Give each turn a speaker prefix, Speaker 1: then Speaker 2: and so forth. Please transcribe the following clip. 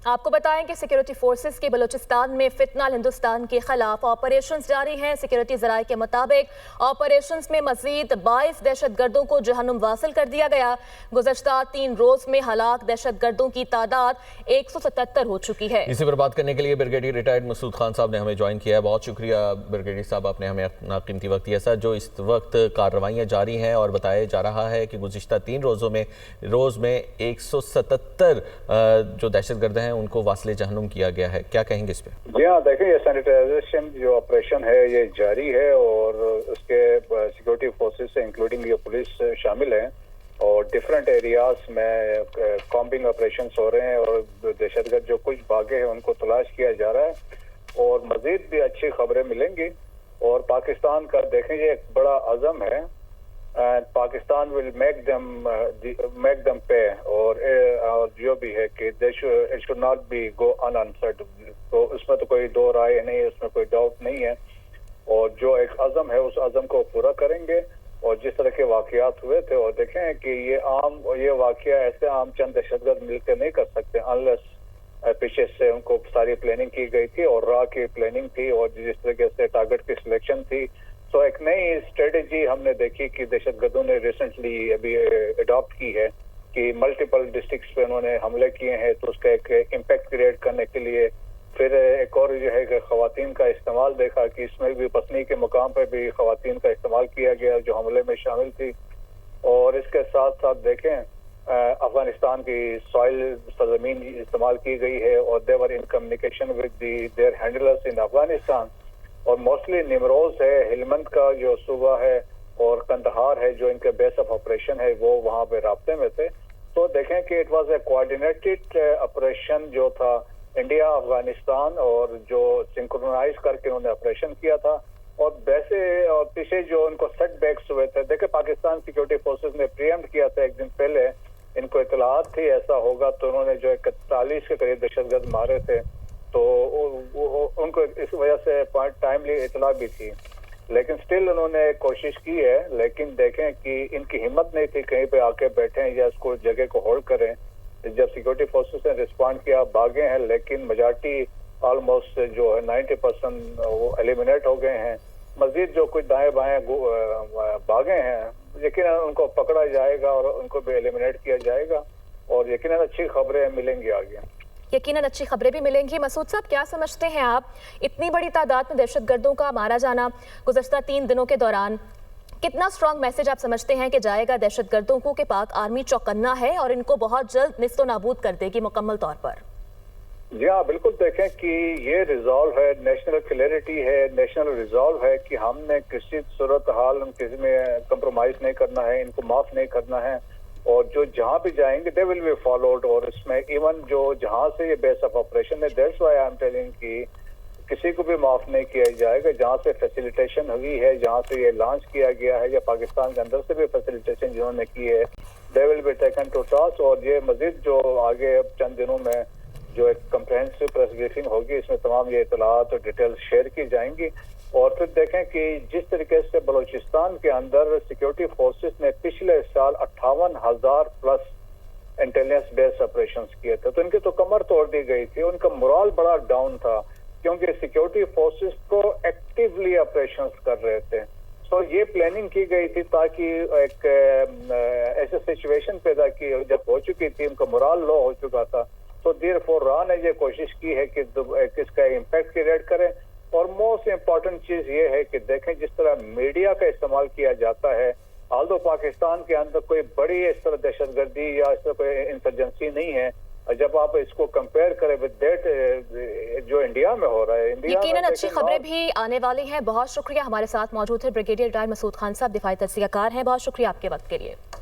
Speaker 1: آپ کو بتائیں کہ سیکیورٹی فورسز کے بلوچستان میں فتنہ ہندوستان کے خلاف آپریشنز جاری ہیں۔ سیکیورٹی ذرائع کے مطابق آپریشنز میں مزید 22 دہشت گردوں کو جہنم واصل کر دیا گیا۔ گزشتہ 3 روز میں ہلاک دہشت گردوں کی تعداد 177 ہو چکی ہے۔
Speaker 2: اسی پر بات کرنے کے لیے بریگیڈیئر ریٹائرڈ مسعود خان صاحب نے ہمیں جوائن کیا ہے۔ بہت شکریہ بریگیڈیئر صاحب، آپ نے ہمیں اپنا قیمتی وقت دیا۔ سر، جو اس وقت کارروائیاں جاری ہیں اور بتایا جا رہا ہے کہ گزشتہ 3 روز میں 177 جو دہشت گرد ہیں ان کو واصل جہنم کیا گیا ہے، کیا کہیں گے اس پہ؟
Speaker 3: جی ہاں، دیکھیں یہ سینیٹائزیشن جو آپریشن ہے یہ جاری ہے اور اس کے سیکورٹی فورسز سے انکلوڈنگ یہ پولیس شامل ہیں اور ڈیفرنٹ ایریاز میں کامبنگ آپریشنز ہو رہے ہیں اور دہشت گرد جو کچھ بھاگے ہیں ان کو تلاش کیا جا رہا ہے اور مزید بھی اچھی خبریں ملیں گی۔ اور پاکستان کا دیکھیں یہ ایک بڑا عزم ہے، Pakistan will make them pay اور جو بھی ہے کہ it should not be go unanswered، تو اس میں تو کوئی دو رائے نہیں ہے، اس میں کوئی ڈاؤٹ نہیں ہے اور جو ایک عزم ہے اس عزم کو پورا کریں گے۔ اور جس طرح کے واقعات ہوئے تھے اور دیکھیں کہ یہ واقعہ ایسے عام چند دہشت گرد مل کے نہیں کر سکتے unless پیچھے سے ان کو ساری پلاننگ کی گئی تھی اور راہ کی پلاننگ تھی اور جس طریقے سے ٹارگٹ کی سلیکشن تھی۔ تو ایک نئی اسٹریٹجی ہم نے دیکھی کہ دہشت گردوں نے ریسنٹلی ابھی اڈاپٹ کی ہے کہ ملٹیپل ڈسٹرکٹس پہ انہوں نے حملے کیے ہیں، تو اس کا ایک امپیکٹ کریٹ کرنے کے لیے پھر ایک اور جو ہے کہ خواتین کا استعمال دیکھا کہ اس میں بھی پسندی کے مقام پہ بھی خواتین کا استعمال کیا گیا جو حملے میں شامل تھی۔ اور اس کے ساتھ ساتھ دیکھیں افغانستان کی سوائل سرزمین استعمال کی گئی ہے اور they were in communication with their handlers in Afghanistan اور موسٹلی نیمروز ہے، ہلمند کا جو صوبہ ہے اور کندہار ہے جو ان کے بیس آف آپریشن ہے وہ وہاں پہ رابطے میں تھے۔ تو دیکھیں کہ اٹ واز اے کوآرڈینیٹڈ آپریشن جو تھا انڈیا افغانستان اور جو سنکرونائز کر کے انہوں نے آپریشن کیا تھا اور ویسے اور پیچھے جو ان کو سیٹ بیکس ہوئے تھے، دیکھیں پاکستان سیکورٹی فورسز نے پریمپٹ کیا تھا ایک دن پہلے، ان کو اطلاعات تھی ایسا ہوگا تو انہوں نے جو 41 کے قریب دہشت گرد مارے تھے، تو ان کو اس وجہ سے ٹائملی اطلاع بھی تھی، لیکن سٹل انہوں نے کوشش کی ہے۔ لیکن دیکھیں کہ ان کی ہمت نہیں تھی کہیں پہ آ کے بیٹھیں یا اس کو جگہ کو ہولڈ کریں۔ جب سیکورٹی فورسز نے رسپونڈ کیا بھاگے ہیں، لیکن میجارٹی آلموسٹ جو ہے 90% وہ ایلیمنیٹ ہو گئے ہیں۔ مزید جو کچھ دائیں بائیں بھاگے ہیں یقیناً ان کو پکڑا جائے گا اور ان کو بھی ایلیمنیٹ کیا جائے گا اور یقیناً اچھی خبریں ملیں گی آگے۔
Speaker 1: یقیناً اچھی خبریں بھی ملیں گی۔ مسعود صاحب، کیا سمجھتے ہیں آپ اتنی بڑی تعداد میں دہشت گردوں کا مارا جانا گزشتہ 3 دنوں کے دوران کتنا اسٹرانگ میسج آپ سمجھتے ہیں کہ جائے گا دہشت گردوں کو کہ پاک آرمی چوکنا ہے اور ان کو بہت جلد نیست و نابود کر دے گی مکمل طور پر؟
Speaker 3: جی ہاں، بالکل دیکھیں کہ یہ ریزالو ہے، نیشنل کلیئرٹی ہے، نیشنل ریزالو ہے کہ ہم نے کسی صورتحال کسی میں کمپرومائز نہیں کرنا ہے، ان کو معاف نہیں کرنا ہے اور جو جہاں بھی جائیں گے دے ول بی فالوڈ۔ اور اس میں ایون جو جہاں سے یہ بیس آف آپریشن ہے that's why I am telling کہ کسی کو بھی معاف نہیں کیا جائے گا۔ جہاں سے فیسیلیٹیشن ہوئی ہے، جہاں سے یہ لانچ کیا گیا ہے یا پاکستان کے اندر سے بھی فیسیلیٹیشن جنہوں نے کی ہے they will be taken to task. اور یہ مزید جو آگے چند دنوں میں جو ایک کمپریہنسو پریس بریفنگ ہوگی اس میں تمام یہ اطلاعات اور ڈیٹیلز شیئر کی جائیں گی۔ اور پھر دیکھیں کہ جس طریقے سے بلوچستان کے اندر سیکورٹی فورسز نے پچھلے سال 58,000 پلس انٹیلیجنس بیس آپریشنز کیے تھے، تو ان کی تو کمر توڑ دی گئی تھی، ان کا مورال بڑا ڈاؤن تھا کیونکہ سیکورٹی فورسز کو ایکٹیولی آپریشنز کر رہے تھے۔ تو یہ پلاننگ کی گئی تھی تاکہ ایک ایسے سچویشن پیدا کی جب ہو چکی تھی، ان کا مورال لو ہو چکا تھا، تو دیر فور را نے یہ کوشش کی ہے کہ اس کا امپیکٹ کریٹ کریں۔ اور موسٹ امپورٹنٹ چیز یہ ہے کہ دیکھیں جس طرح میڈیا کا استعمال کیا جاتا ہے، آلدو پاکستان کے اندر کوئی بڑی اس طرح دہشت گردی یا اس طرح کوئی انسرجنسی نہیں ہے، جب آپ اس کو کمپیئر کریں ود دیٹ جو انڈیا میں ہو رہا ہے،
Speaker 1: یقیناً اچھی خبریں بھی آنے والی ہیں۔ بہت شکریہ، ہمارے ساتھ موجود ہے بریگیڈیئر ریٹائرڈ مسعود خان صاحب، دفاعی تجزیہ کار ہیں۔ بہت شکریہ آپ کے وقت کے لیے۔